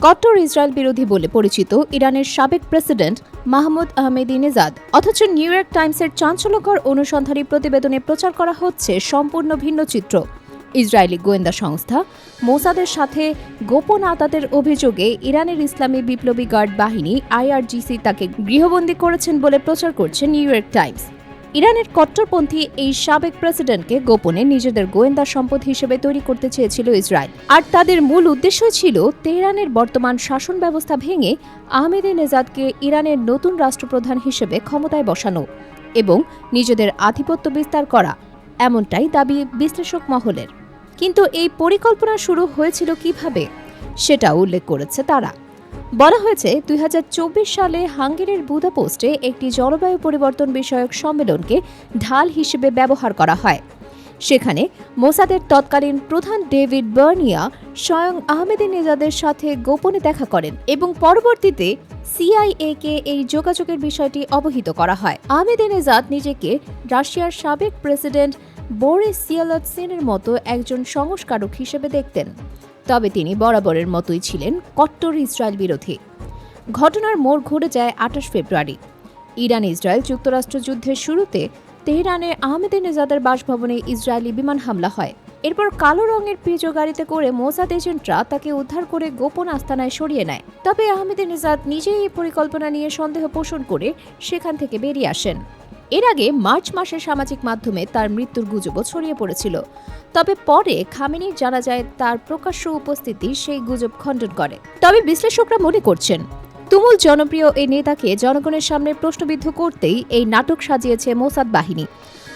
কট্টর ইসরায়েল বিরোধী বলে পরিচিত ইরানের সাবেক প্রেসিডেন্ট মাহমুদ আহমেদিনেজাদ, অথচ নিউ ইয়র্ক টাইমসের চাঞ্চল্যকর অনুসন্ধানী প্রতিবেদনে প্রচার করা হচ্ছে সম্পূর্ণ ভিন্ন চিত্র। ইসরায়েলি গোয়েন্দা সংস্থা মোসাদের সাথে গোপন আতাতের অভিযোগে ইরানের ইসলামী বিপ্লবী গার্ড বাহিনী IRGC তাকে গৃহবন্দী করেছেন বলে প্রচার করছে নিউ ইয়র্ক টাইমস। ইরানের কট্টরপন্থী এই সাবেক প্রেসিডেন্টকে গোপনে নিজেদের গোয়েন্দা সম্পদ হিসেবে তৈরি করতে চেয়েছিল ইসরায়েল, আর তাদের মূল উদ্দেশ্য ছিল তেহরানের বর্তমান শাসন ব্যবস্থা ভেঙে আহমেদিনেজাদকে ইরানের নতুন রাষ্ট্রপ্রধান হিসেবে ক্ষমতায় বসানো এবং নিজেদের আধিপত্য বিস্তার করা, এমনটাই দাবি বিশ্লেষক মহলের। কিন্তু এই পরিকল্পনা শুরু হয়েছিল কিভাবে সেটা উল্লেখ করেছে তারা। বলা হয়েছে 2024 সালে হাঙ্গেরির বুদাপেস্টে একটি জলবায়ু পরিবর্তন বিষয়ক সম্মেলনকে ঢাল হিসেবে ব্যবহার করা হয়। সেখানে মোসাদের তৎকালীন প্রধান ডেভিড বার্নিয়া স্বয়ং আহমেদিনেজাদের সাথে গোপনে দেখা করেন এবং পরবর্তীতে CIA-কে এই যোগাযোগের বিষয়টি অবহিত করা হয়। আহমেদিনেজাদ নিজেকে রাশিয়ার সাবেক প্রেসিডেন্ট বোরিস ইয়েলৎসিনের মতো একজন সংস্কারক হিসেবে দেখতেন, তবে তিনি বরাবরের মতোই ছিলেন কট্টর ইসরায়েল বিরোধী। ঘটনার মোড় ঘুরে যায় 28 ফেব্রুয়ারি। ইরান ইসরায়েল যুক্তরাষ্ট্র যুদ্ধের শুরুতে তেহরানে আহমেদিনেজাদের বাসভবনে ইসরায়েলি বিমান হামলা হয়। এরপর কালো রঙের পিজো গাড়িতে করে মোসাদ এজেন্টরা তাকে উদ্ধার করে গোপন আস্তানায় সরিয়ে নেয়। তবে আহমেদিনেজাদ নিজেই এই পরিকল্পনা নিয়ে সন্দেহ পোষণ করে সেখান থেকে বেরিয়ে আসেন। এর আগে মার্চ মাসে সামাজিক মাধ্যমে তার মৃত্যুর গুজবও ছড়িয়ে পড়েছিল, তবে পরে খামেনির জানা যায় তার প্রকাশ্য উপস্থিতি সেই গুজব খণ্ডন করে। তবে বিশ্লেষকরা মনে করছেন, তুমুল জনপ্রিয় এই নেতাকে জনগণের সামনে প্রশ্নবিদ্ধ করতেই এই নাটক সাজিয়েছে মোসাদ বাহিনী।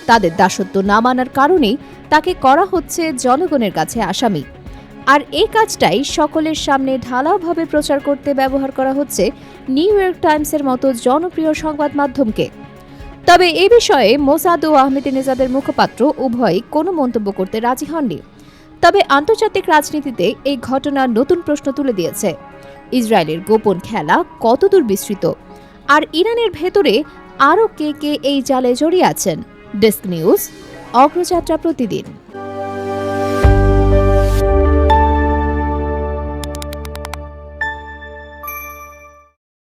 তাদের দাসত্ব না মানার কারণেই তাকে করা হচ্ছে জনগণের কাছে আসামি, আর এই কাজটাই সকলের সামনে ঢালাওভাবে প্রচার করতে ব্যবহার করা হচ্ছে নিউ ইয়র্ক টাইমসের মতো জনপ্রিয় সংবাদ মাধ্যমকে। তবে এই বিষয়ে মোসাদ ও আহমেদিনেজাদের মুখপাত্র উভয়ই কোনো মন্তব্য করতে রাজি হননি। তবে আন্তর্জাতিক রাজনীতিতে এই ঘটনা নতুন প্রশ্ন তুলে দিয়েছে। ইসরায়েলের গোপন খেলা কতদূর বিস্তৃত, আর ইরানের ভেতরে আরও কে কে এই জালে জড়িয়ে আছেন? ডেস্ক নিউজ, অগ্রযাত্রা প্রতিদিন।